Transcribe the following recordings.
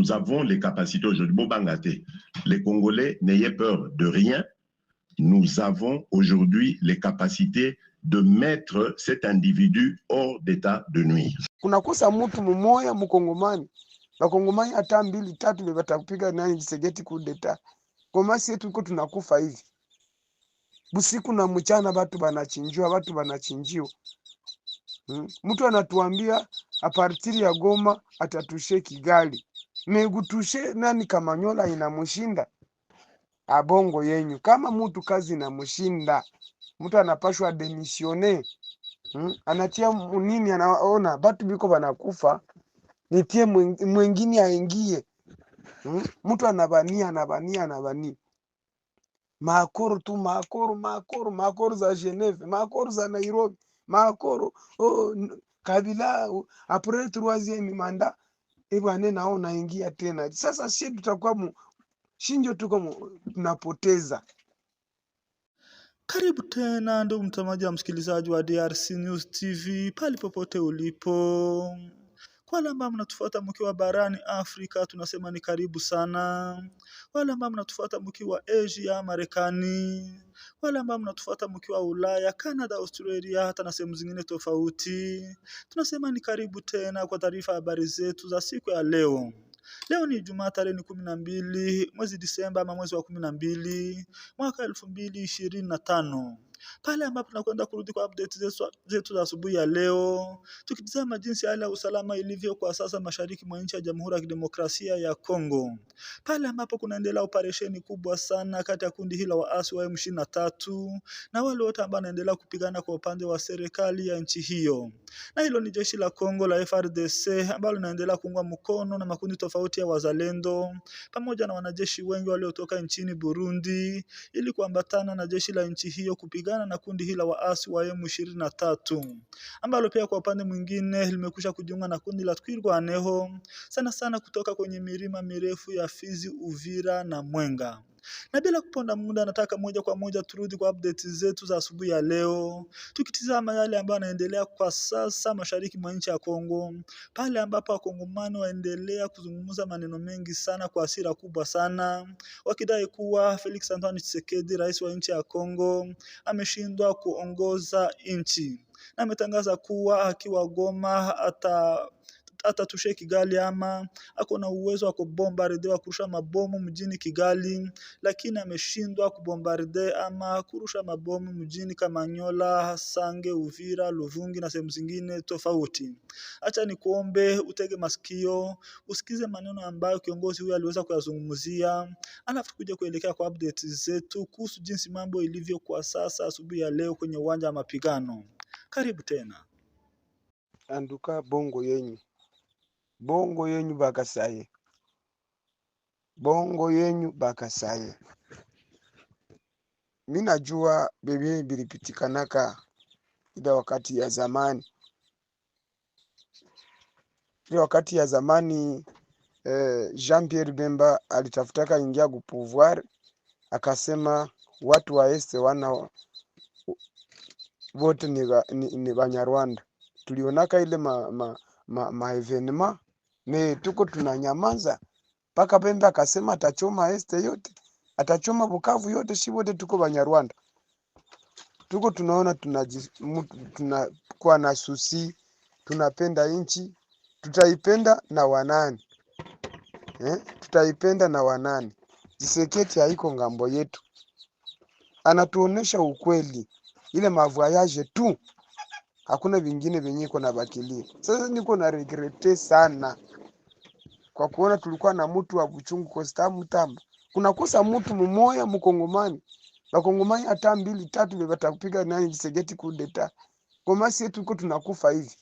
Nous avons les capacités aujourd'hui. Bobangate, les Congolais, n'ayez peur de rien. Nous avons aujourd'hui les capacités de mettre cet individu hors d'état de nuire. Kunakosa mtu mmoja mkongomani. Wakongomani hata 2 3 watakupiga nani Tshisekedi kudeta. Kwa masi yetu iko tunakufa hivi. Busiku na mchana watu banachinjiwa. Mtu anatuambia apartiri ya Goma atatushe Kigali. Megutushe nani Kamanyola inamushinda? Abongo yenyu. Kama mtu kazi inamushinda, mtu anapashwa demisione. Anatia nini, anaona batu biko banakufa, nitie mwingine aingie. Mtu anabania. Makoro tu makoro za Geneve, makoro za Nairobi, makoro Kabila après 3e manda ebwane nao naingia tena. Sasa sisi tutakuwa shinjo tuko tunapoteza. Karibu tena ndugu mtazamaji wa msikilizaji wa DRC News TV pale popote ulipo. Kwa wale ambao mnatufuata mkiwa barani Afrika tunasema ni karibu sana. Wale ambao mnatufuata mkiwa Asia, Marekani, wale ambao mnatufuata mkiwa Ulaya, Canada, Australia, hata na sehemu zingine tofauti, tunasema ni karibu tena kwa taarifa habari zetu za siku ya leo. Leo ni Ijumaa tarehe 12 mwezi Disemba ama mwezi wa 12 mwaka 2025. Pale ambapo tunakwenda kurudi kwa update zetu za asubuhi ya leo, tukitazama jinsi hali ya usalama ilivyo kwa sasa mashariki mwa nchi ya Jamhuri ya Kidemokrasia ya Kongo. Pale ambapo kunaendelea operesheni kubwa sana kati ya kundi hilo waasi wa M23 na wale wote ambao wanaendelea kupigana kwa upande wa serikali ya nchi hiyo. Na hilo ni jeshi la Kongo la FARDC ambalo linaendelea kuungwa mkono na makundi tofauti ya wazalendo pamoja na wanajeshi wengi waliotoka nchini Burundi ili kuambatana na jeshi la nchi hiyo kupigana na kundi hila waasi wa M23 ambalo pia kwa upande mwingine limekwisha kujiunga na kundi la Twirwaneho sana kutoka kwenye milima mirefu ya Fizi, Uvira na Mwenga. Na bila kuponda muda nataka moja kwa moja turudi kwa update zetu za asubuhi ya leo, tukitizama yale ambayo yanaendelea kwa sasa mashariki mwa nchi ya Kongo, pale ambapo wakongomani waendelea kuzungumza maneno mengi sana kwa hasira kubwa sana, wakidai kuwa Felix Antoine Tshisekedi, rais wa nchi ya Kongo, ameshindwa kuongoza nchi. Na ametangaza kuwa akiwa Goma atatushe Kigali ama ako na uwezo wa kubombarde wa kurusha mabomu mjini Kigali, lakini ameshindwa kubombarde ama kurusha mabomu mjini Kamanyola, Sange, Uvira, Luvungi na sehemu zingine tofauti. Acha nikuombe utege masikio, usikize maneno ambayo kiongozi huyu aliweza kuyazungumzia, alafu kuja kuelekea kwa update zetu kuhusu jinsi mambo ilivyo kwa sasa asubuhi ya leo kwenye uwanja wa mapigano. Karibu tena. Anduka bongo yenyu bakasaye. Bongo yenyu bakasaye. Mimi najua bebe bilipitikanaka ile wakati ya zamani. Ile wakati ya zamani Jean-Pierre Bemba alitafutaka ingia ku pouvoir, akasema watu wa este wana wote ni Banyarwanda. Tulionaka ile ma evenement me tuko tunanyamaza paka Bemba akasema atachoma este yote, atachoma Bukavu yote, si wote tuko Banyarwanda. Tuko tunaona tunakuwa na susi, tunapenda nchi, tutaipenda na wanani? Tutaipenda na wanani? Tshisekedi haiko ngambo yetu. Anatuonesha ukweli. Ile mavoyage tu. Hakuna vingine venye iko na bakilia. Sasa niko na regrete sana kwa kuona tulikuwa na mtu wa buchungu kwa stamu tambo. Kunakosa mtu mmoja mkongomani. Wakongomani hata 2 3 watakupiga nani Tshisekedi kudeta. Kwa masi yetu tuko tunakufa hivi.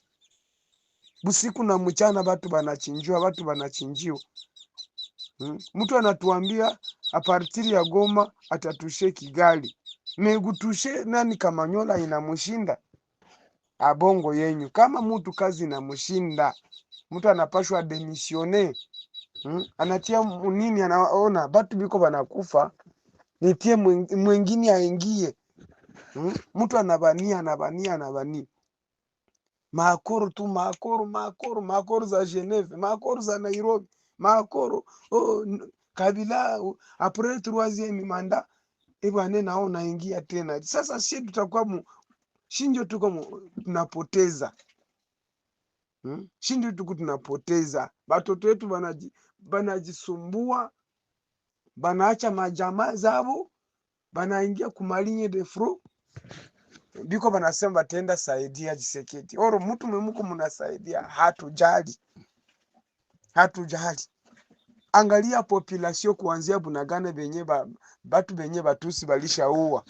Busiku na mchana watu banachinjiwa. Mtu anatuambia apartiri ya Goma atatushe Kigali. Megutushe nani Kamanyola inamushinda? Abongo yenyu. Kama mtu kazi inamushinda, mtu anapashwa demisione. Anatia nini, anaona batu biko banakufa, nitie mwingine aingie. Mtu anabania. Makoro tu makoro za Geneve, makoro za Nairobi, makoro Kabila après 3e mandat bwana nao naingia tena. Sasa sisi tutakuwa shinjo tuko tunapoteza. Shinjo tuko tunapoteza. Watoto wetu banajisumbua, banaacha majamaa zao, banaingia kumalinye de fru. Biko banasema batenda saidia Tshisekedi. Oro mtu mwemuko mnasaidia hatujali. Angalia population kuanzia Bunagana benye batu benye Batusi balishaua.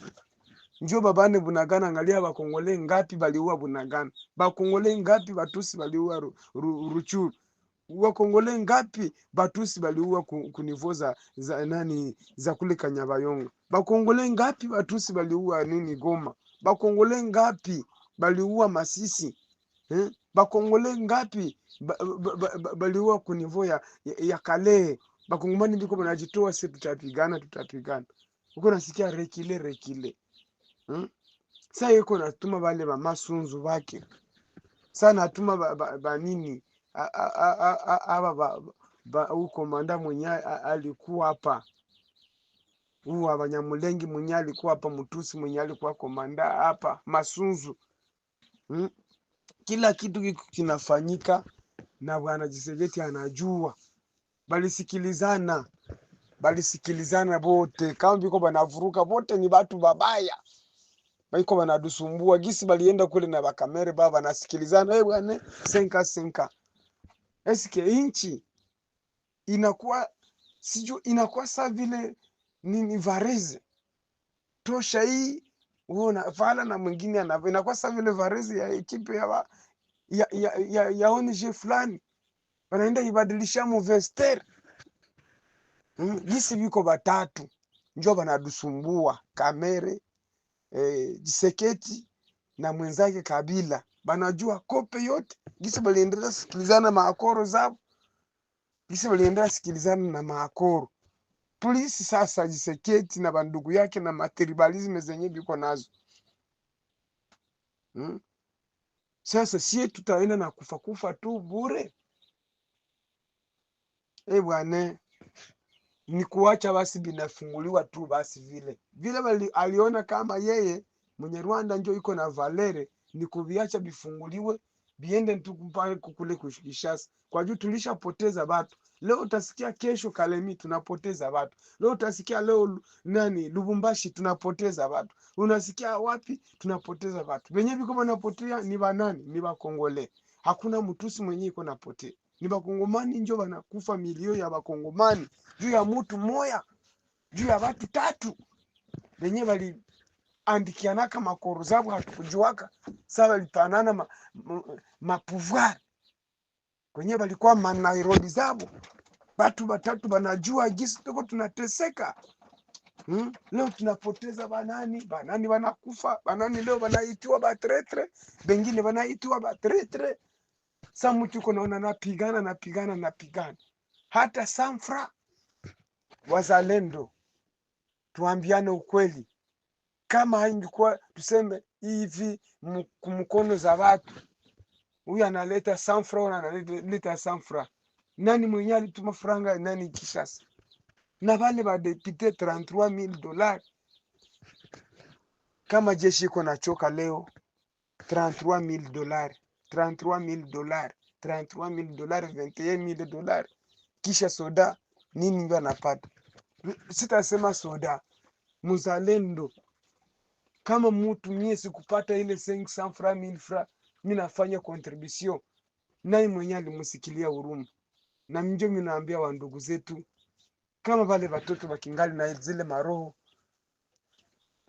Njoo babane Bunagana, angalia bakongole ngapi baliua Bunagana. Bakongole ngapi Batusi baliua Ruchuru. Wakongole ngapi Batusi baliua kunivo za kule Kanyabayonga. Bakongole ngapi Batusi baliua Goma. Bakongole ngapi baliua Masisi. Bakongole ngapi baliua kunivo ya Kale. Bakongomani biko banajitoa, sisi tutapigana. Uko nasikia rekile. Sasa yuko natuma bale ba masunzu bake. Sasa natuma banini aba komanda mwenye alikuwa hapa. Abanyamulenge mwenye alikuwa hapa, Mutusi mwenye alikuwa komanda hapa, masunzu. Kila kitu kinafanyika na bwana Tshisekedi anajua. Balisikilizana bote. Kama biko banavuruka bote ni batu babaya. Baiko banadusumbua gisi balienda kule na bakamere baba nasikilizana bwana senka. Eske inchi inakuwa inakuwa saa vile nini Varese. Tosha hii uona fala na mwingine inakuwa saa vile Varese ya ekipe ya ONG fulani. Wanaenda ibadilisha movester. Gisi biko batatu njoo banadusumbua kamere Tshisekedi na mwenzake Kabila. Banajua kope yote. Gisi baliendelea sikilizana maakoro zao. na maakoro. Polisi sasa Tshisekedi na bandugu yake na materibalism zenye biko nazo. Sasa sie tutaenda na kufa tu bure. Bwana ni kuacha basi binafunguliwa tu basi vile aliona kama yeye mwenye Rwanda njoo iko na valere, ni kuviacha bifunguliwe biende tu mpaka kule kushikishasa. Kwa juu tulishapoteza watu. Leo utasikia kesho Kalemi tunapoteza watu. Leo utasikia leo Lubumbashi tunapoteza watu. Unasikia wapi tunapoteza watu. Wenye biko wanapotea ni banani? Ni Bakongole. Hakuna Mutusi mwenye iko napotea. Ni Bakongomani njoo wanakufa, milioni ya Bakongomani juu ya mtu moya, juu ya watu 3 wenye bali andikianaka makoro zabo hatukujuaka. Sasa lipanana mapouvoir kwenye balikuwa Nairobi zabo. Watu 3 banajua gisi tuko tunateseka. Leo tunapoteza banani wanakufa, banani leo banaitiwa batretre, bengine banaitiwa batretre. Sasa mtu uko naona napigana. Hata Sanfra wazalendo, tuambiane ukweli, kama haingekuwa tuseme hivi mkono za watu, huyu analeta Sanfra na analeta Sanfra, nani mwenye alituma franga? Nani? Kishasa. Na wale ba depute $33,000. Kama jeshi iko nachoka leo, $33,000, $21,000, kisha soda nini ndio anapata? Sitasema soda, muzalendo. Kama mtu mie sikupata ile 500 francs 1000 francs, mimi nafanya contribution, nani mwenye alimsikilia huruma? Na mjo mimi naambia wa ndugu zetu, kama wale watoto wakingali na zile maroho,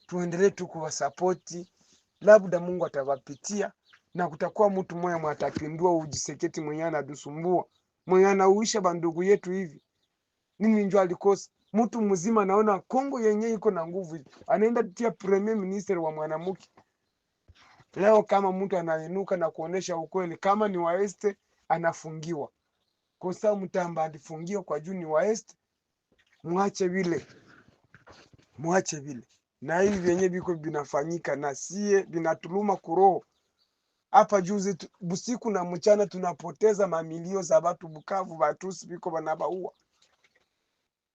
tuendelee tu kuwasapoti, labda Mungu atawapitia na kutakuwa mtu mmoja mwatapindua Tshisekedi mwenye anadusumbua, mwenye anauisha bandugu yetu hivi. Nini njoo alikosa? Mtu mzima naona Kongo yenye iko na nguvu, anaenda tia premier minister wa mwanamke. Leo kama mtu anainuka na kuonesha ukweli, kama ni wa este anafungiwa. Kwa sababu mtamba alifungiwa kwa juu ni wa este, muache vile. Na hivi vyenye biko binafanyika na sie binatuluma kuroho. Hapa juzi busiku na mchana tunapoteza mamilio za watu Bukavu, Batusi biko banabaua.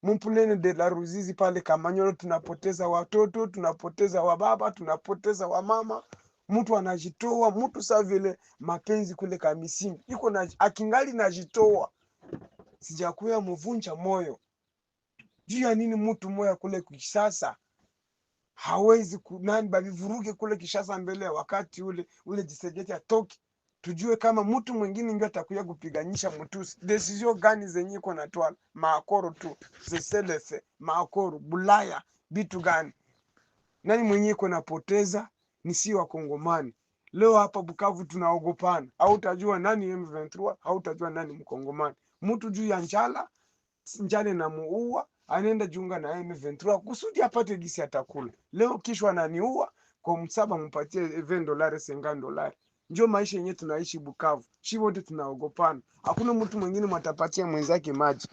Mpulene de la Ruzizi pale Kamanyolo tunapoteza watoto, tunapoteza wababa, tunapoteza wamama. Mtu anajitoa, mtu saa vile Makenzi kule Kamisimbi iko na akingali najitoa. Sijakuya mvunja moyo. Juu ya nini mtu moya kule Kishasa hawezi kunani babivuruge kule Kishasa mbele wakati ule Jisegeti atoki. Tujue kama mtu mwingine ndio atakuya kupiganisha Mtusi. Decision gani zenye iko natwala? Maakoro tu, Seselefe, Maakoro, Bulaya, bitu gani? Nani mwenye iko napoteza? Ni si wa Kongomani. Leo hapa Bukavu tunaogopana. Hautajua nani M23, hautajua nani Mkongomani. Mtu juu ya njale na muua, anaenda junga na M23 kusudi apate gisi atakula. Leo kishwa ananiua kwa msaba mpatie $20, $50. Ndio maisha yenyewe tunaishi Bukavu. Shi wote tunaogopana. Hakuna mtu mwingine mtapatia mwenzake maji.